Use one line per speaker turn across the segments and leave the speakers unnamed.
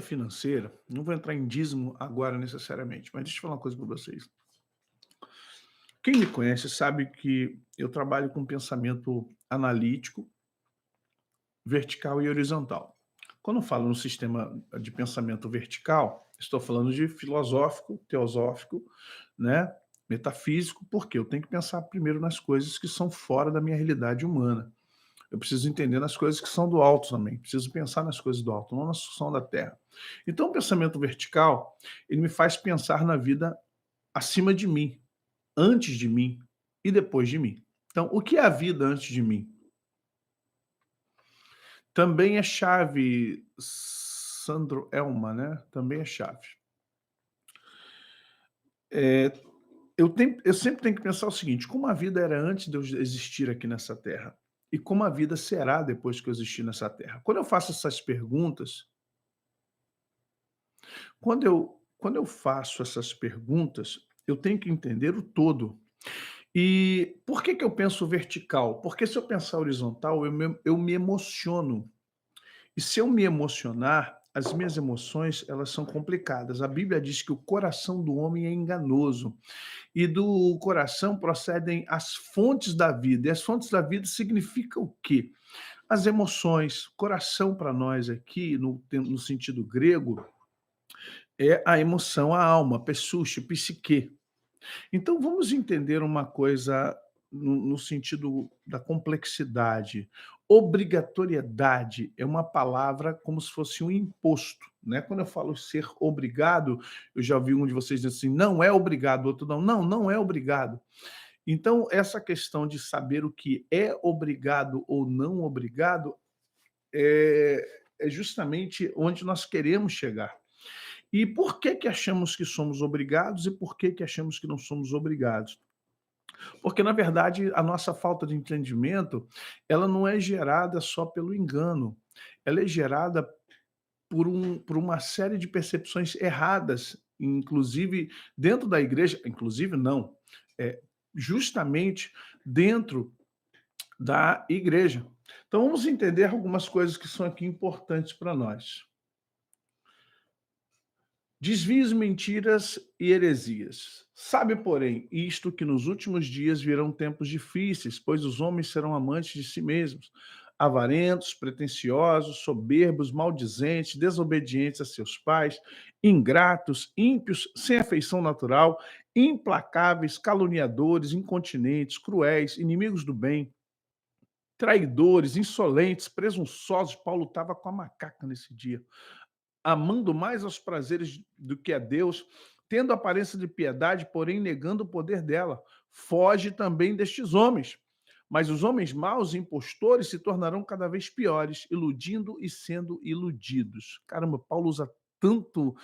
financeira, não vou entrar em dízimo agora necessariamente, mas deixa eu falar uma coisa para vocês. Quem me conhece sabe que eu trabalho com pensamento analítico, vertical e horizontal. Quando eu falo no sistema de pensamento vertical, estou falando de filosófico, teosófico, né, metafísico, porque eu tenho que pensar primeiro nas coisas que são fora da minha realidade humana. Eu preciso entender nas coisas que são do alto também, preciso pensar nas coisas do alto, não na sução da terra. Então, o pensamento vertical, ele me faz pensar na vida acima de mim, antes de mim e depois de mim. Então, o que é a vida antes de mim? Também é chave, Sandro Elma, né? Também é chave. É, eu sempre tenho que pensar o seguinte: como a vida era antes de eu existir aqui nessa terra e como a vida será depois que eu existir nessa terra. Quando eu faço essas perguntas, quando eu faço essas perguntas, eu tenho que entender o todo. E por que que eu penso vertical? Porque se eu pensar horizontal, eu me emociono. E se eu me emocionar, as minhas emoções, elas são complicadas. A Bíblia diz que o coração do homem é enganoso, e do coração procedem as fontes da vida. E as fontes da vida significa o quê? As emoções. Coração para nós aqui, no sentido grego, é a emoção, a alma, pessuche, psique. Então vamos entender uma coisa no sentido da complexidade. Obrigatoriedade é uma palavra como se fosse um imposto, né? Quando eu falo ser obrigado, eu já ouvi um de vocês dizer assim: "Não é obrigado", outro não. Não, não é obrigado. Então essa questão de saber o que é obrigado ou não obrigado é justamente onde nós queremos chegar. E por que que achamos que somos obrigados e por que que achamos que não somos obrigados? Porque, na verdade, a nossa falta de entendimento, ela não é gerada só pelo engano, ela é gerada por uma série de percepções erradas, inclusive dentro da igreja, inclusive não, é justamente dentro da igreja. Então vamos entender algumas coisas que são aqui importantes para nós. Desvios, mentiras e heresias. Sabe, porém, isto que nos últimos dias virão tempos difíceis, pois os homens serão amantes de si mesmos, avarentos, pretensiosos, soberbos, maldizentes, desobedientes a seus pais, ingratos, ímpios, sem afeição natural, implacáveis, caluniadores, incontinentes, cruéis, inimigos do bem, traidores, insolentes, presunçosos. Paulo estava com a macaca nesse dia, amando mais aos prazeres do que a Deus, tendo aparência de piedade, porém negando o poder dela. Foge também destes homens. Mas os homens maus e impostores se tornarão cada vez piores, iludindo e sendo iludidos. Caramba, Paulo usa tanto.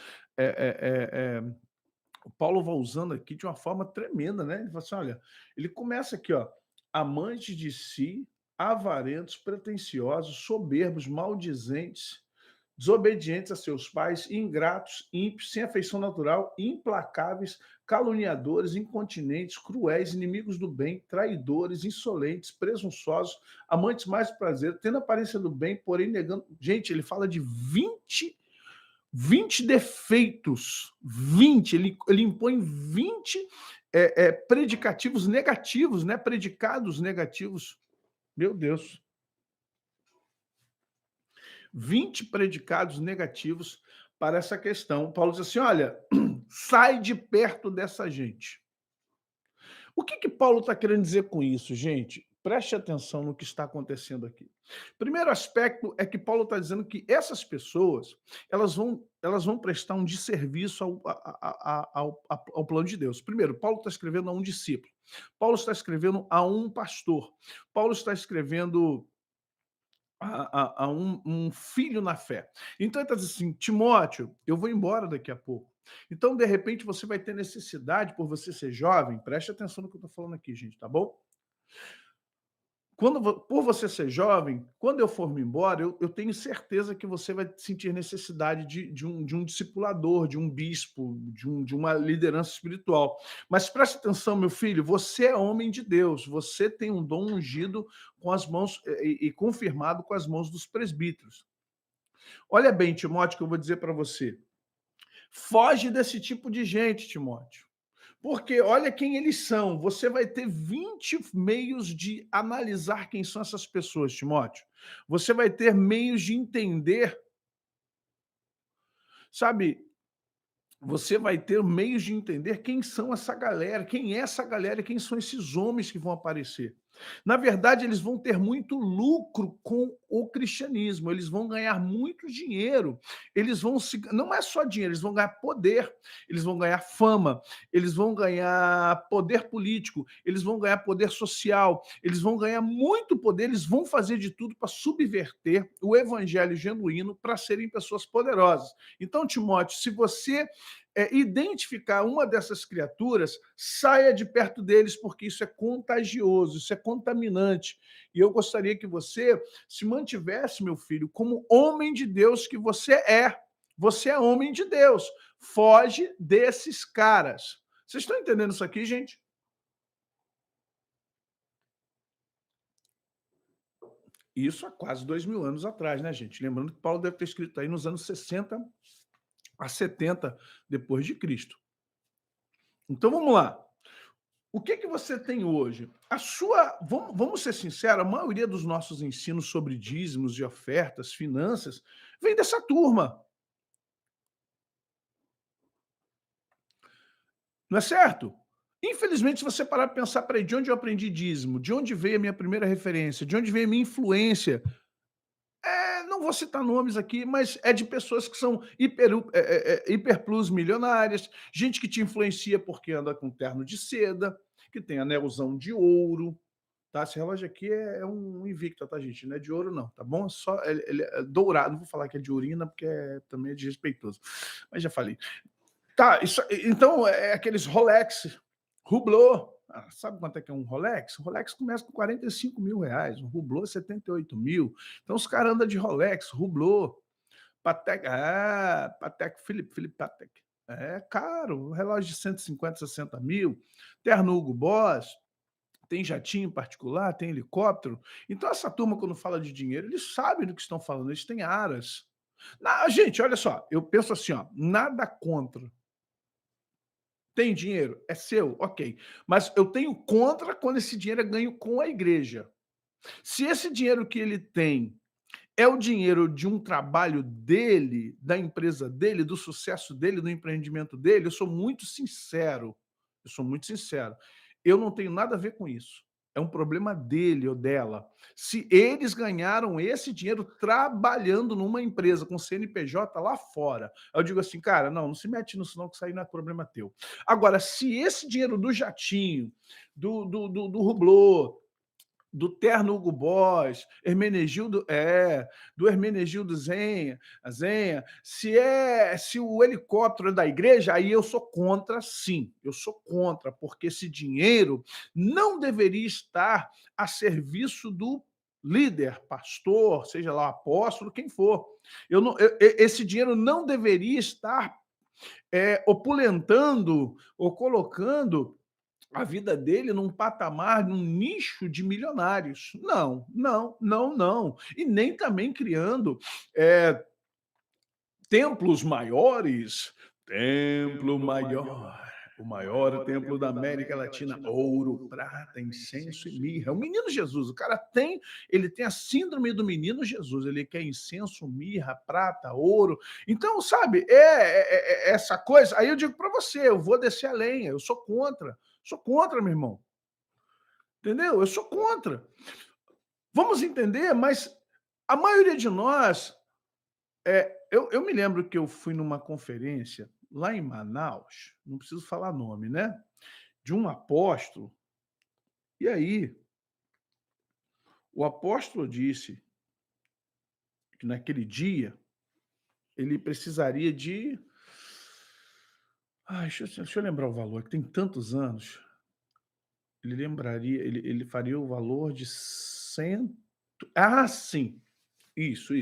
O Paulo vai usando aqui de uma forma tremenda, né? Ele fala assim: olha, ele começa aqui, ó, amantes de si, avarentos, pretensiosos, soberbos, maldizentes, desobedientes a seus pais, ingratos, ímpios, sem afeição natural, implacáveis, caluniadores, incontinentes, cruéis, inimigos do bem, traidores, insolentes, presunçosos, amantes mais do prazer, tendo aparência do bem, porém negando. Gente, ele fala de 20 defeitos, 20, ele impõe 20 predicativos negativos, né? Predicados negativos. Meu Deus. 20 predicados negativos para essa questão. Paulo diz assim: olha, sai de perto dessa gente. O que que Paulo está querendo dizer com isso, gente? Preste atenção no que está acontecendo aqui. Primeiro aspecto é que Paulo está dizendo que essas pessoas elas vão prestar um desserviço ao plano de Deus. Primeiro, Paulo está escrevendo a um discípulo. Paulo está escrevendo a um pastor. Paulo está escrevendo a um filho na fé. Então ele está dizendo assim: Timóteo, eu vou embora daqui a pouco. Então, de repente, você vai ter necessidade, por você ser jovem, preste atenção no que eu estou falando aqui, gente, tá bom? Por você ser jovem, quando eu for me embora, eu tenho certeza que você vai sentir necessidade de um discipulador, de um bispo, de uma liderança espiritual. Mas preste atenção, meu filho, você é homem de Deus, você tem um dom ungido com as mãos e confirmado com as mãos dos presbíteros. Olha bem, Timóteo, que eu vou dizer para você. Foge desse tipo de gente, Timóteo. Porque olha quem eles são. Você vai ter 20 meios de analisar quem são essas pessoas, Timóteo. Você vai ter meios de entender, sabe, você vai ter meios de entender quem são essa galera, quem é essa galera e quem são esses homens que vão aparecer. Na verdade, eles vão ter muito lucro com o cristianismo, eles vão ganhar muito dinheiro, eles vão se. Não é só dinheiro, eles vão ganhar poder, eles vão ganhar fama, eles vão ganhar poder político, eles vão ganhar poder social, eles vão ganhar muito poder, eles vão fazer de tudo para subverter o evangelho genuíno para serem pessoas poderosas. Então, Timóteo, se você identificar uma dessas criaturas, saia de perto deles, porque isso é contagioso, isso é contaminante. E eu gostaria que você se mantivesse, meu filho, como homem de Deus que você é. Você é homem de Deus. Foge desses caras. Vocês estão entendendo isso aqui, gente? Isso há quase 2000 anos atrás, né, gente? Lembrando que Paulo deve ter escrito aí nos anos 60 a 70 depois de Cristo. Então vamos lá. O que que você tem hoje? A sua, vamos ser sinceros, a maioria dos nossos ensinos sobre dízimos e ofertas, finanças, vem dessa turma, não é certo? Infelizmente, se você parar para pensar, peraí, de onde eu aprendi dízimo? De onde veio a minha primeira referência? De onde veio a minha influência? Não vou citar nomes aqui, mas é de pessoas que são hiperplus milionárias, gente que te influencia porque anda com terno de seda, que tem anelzão de ouro, tá? Esse relógio aqui é um Invicta, tá, gente? Não é de ouro, não, tá bom? Só ele é dourado. Não vou falar que é de urina, porque também é desrespeitoso. Mas já falei. Tá, então é aqueles Rolex, Hublot. Ah, sabe quanto é que é um Rolex? O Rolex começa com 45 mil reais, um Hublot 78 mil. Então os caras andam de Rolex, Hublot, Patek, Patek Philippe Patek. É caro, um relógio de 150, 60 mil, terno Hugo Boss, tem jatinho particular, tem helicóptero. Então, essa turma, quando fala de dinheiro, eles sabem do que estão falando, eles têm aras. Gente, olha só, eu penso assim, ó, nada contra. Tem dinheiro? É seu? Ok. Mas eu tenho contra quando esse dinheiro é ganho com a igreja. Se esse dinheiro que ele tem é o dinheiro de um trabalho dele, da empresa dele, do sucesso dele, do empreendimento dele, eu sou muito sincero. Eu sou muito sincero. Eu não tenho nada a ver com isso. É um problema dele ou dela. Se eles ganharam esse dinheiro trabalhando numa empresa com CNPJ lá fora, eu digo assim, cara, não se mete nisso não, que isso aí não é problema teu. Agora, se esse dinheiro do jatinho, do Hublot, do terno Hugo Boss, do Hermenegildo Zenha, a Zenha, se o helicóptero é da igreja, aí eu sou contra, sim, eu sou contra, porque esse dinheiro não deveria estar a serviço do líder, pastor, seja lá apóstolo, quem for. Esse dinheiro não deveria estar opulentando ou colocando a vida dele num patamar, num nicho de milionários. Não, não, não, não. E nem também criando eh, templos maiores. Templo maior, o maior templo da América Latina, ouro, prata, incenso e mirra. O menino Jesus, o cara ele tem a síndrome do menino Jesus, ele quer incenso, mirra, prata, ouro. Então, sabe, essa coisa. Aí eu digo para você, eu vou descer a lenha, eu sou contra. Sou contra, meu irmão. Entendeu? Eu sou contra. Vamos entender, mas a maioria de nós. Eu me lembro que eu fui numa conferência lá em Manaus, não preciso falar nome, né? De um apóstolo, e aí o apóstolo disse que naquele dia ele precisaria de. Ai, deixa eu lembrar o valor, que tem tantos anos. Ele lembraria, ele faria o valor de cento. Ah, sim! Isso.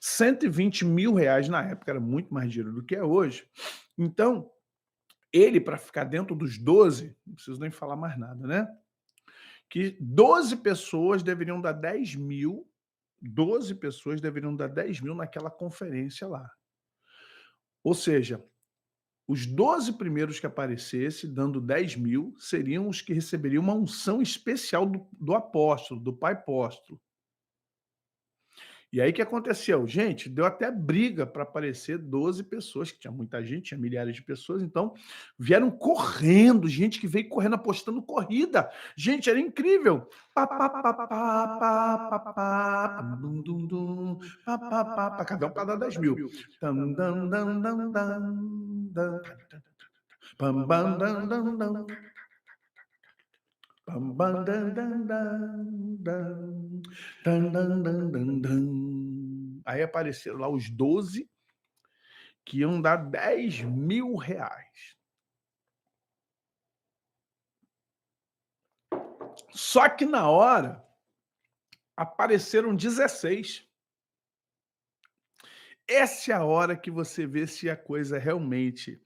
120 mil reais na época, era muito mais dinheiro do que é hoje. Então, ele, para ficar dentro dos 12, não preciso nem falar mais nada, né? Que 12 pessoas deveriam dar 10 mil 12 pessoas deveriam dar 10.000 naquela conferência lá. Ou seja, os 12 primeiros que aparecessem dando 10.000 seriam os que receberiam uma unção especial do apóstolo, do pai apóstolo. E aí o que aconteceu? Gente, deu até briga para aparecer 12 pessoas, que tinha muita gente, tinha milhares de pessoas, então vieram correndo, gente que veio correndo apostando corrida. Gente, era incrível. Pá, pá, pá, pá, pá, pá, pá, dum, dum, dum, pá, pá, pá, pá, cada um para dar 10.000. Tam, dam, dam, dam, dam, dam, pam, bam, dam, dam, dam. Bam, bam, dan, dan, dan, dan, dan, dan, dan, dan, dan. Aí apareceram lá os 12 que iam dar 10.000 reais. Só que na hora apareceram 16. Essa é a hora que você vê se a coisa realmente.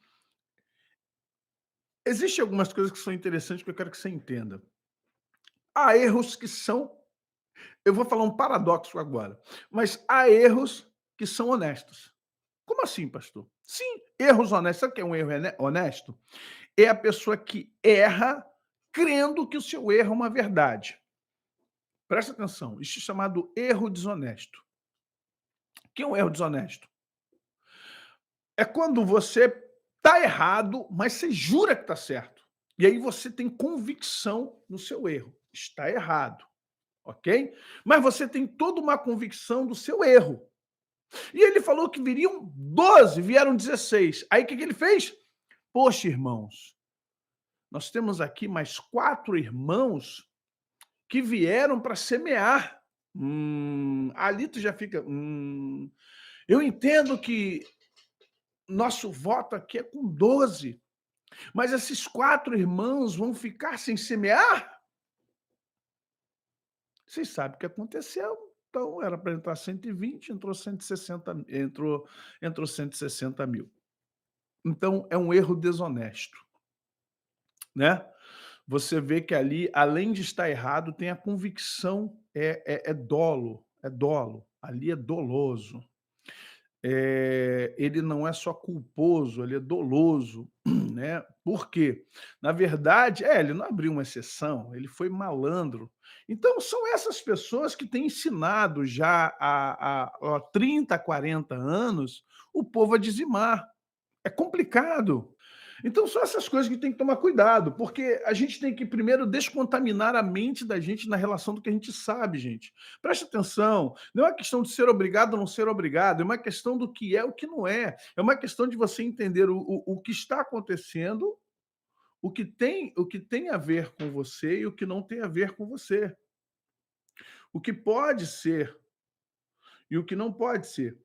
Existem algumas coisas que são interessantes que eu quero que você entenda. Há erros que são. Eu vou falar um paradoxo agora, mas há erros que são honestos. Como assim, pastor? Sim, erros honestos. Sabe o que é um erro honesto? É a pessoa que erra crendo que o seu erro é uma verdade. Presta atenção, isso é chamado erro desonesto. O que é um erro desonesto? É quando você está errado, mas você jura que está certo. E aí você tem convicção no seu erro. Está errado, ok? Mas você tem toda uma convicção do seu erro. E ele falou que viriam 12, vieram 16. Aí o que ele fez? Poxa, irmãos, nós temos aqui mais 4 irmãos que vieram para semear. Ali tu já fica. Eu entendo que nosso voto aqui é com 12, mas esses 4 irmãos vão ficar sem semear? Vocês sabem o que aconteceu. Então, era para entrar 120, entrou 160, entrou 160 mil. Então, é um erro desonesto, né? Você vê que ali, além de estar errado, tem a convicção, é dolo, é dolo, ali é doloso. Ele não é só culposo, ele é doloso, né? Por quê? Na verdade, ele não abriu uma exceção, ele foi malandro. Então, são essas pessoas que têm ensinado já há 30, 40 anos o povo a dizimar. É complicado. Então são essas coisas que tem que tomar cuidado, porque a gente tem que primeiro descontaminar a mente da gente na relação do que a gente sabe, gente. Preste atenção, não é uma questão de ser obrigado ou não ser obrigado, é uma questão do que é o que não é. É uma questão de você entender o que está acontecendo, o que tem a ver com você e o que não tem a ver com você. O que pode ser e o que não pode ser.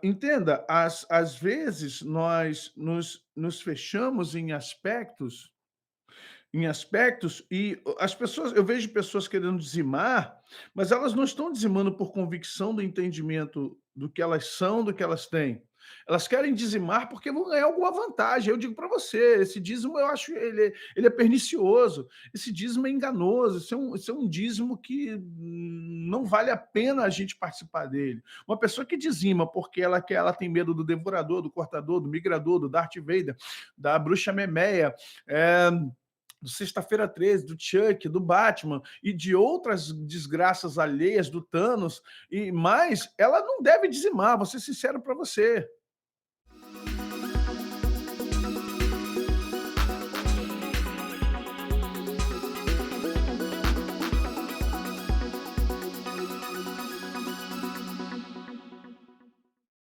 Entenda, às vezes nós nos fechamos em aspectos e as pessoas, eu vejo pessoas querendo dizimar, mas elas não estão dizimando por convicção do entendimento do que elas são, do que elas têm. Elas querem dizimar porque vão ganhar alguma vantagem. Eu digo para você, esse dízimo eu acho ele é pernicioso, esse dízimo é enganoso, isso é um dízimo que não vale a pena a gente participar dele. Uma pessoa que dizima porque ela tem medo do devorador, do cortador, do migrador, do Darth Vader, da bruxa memeia, do Sexta-feira 13, do Chuck, do Batman e de outras desgraças alheias do Thanos, mas ela não deve dizimar, vou ser sincero para você.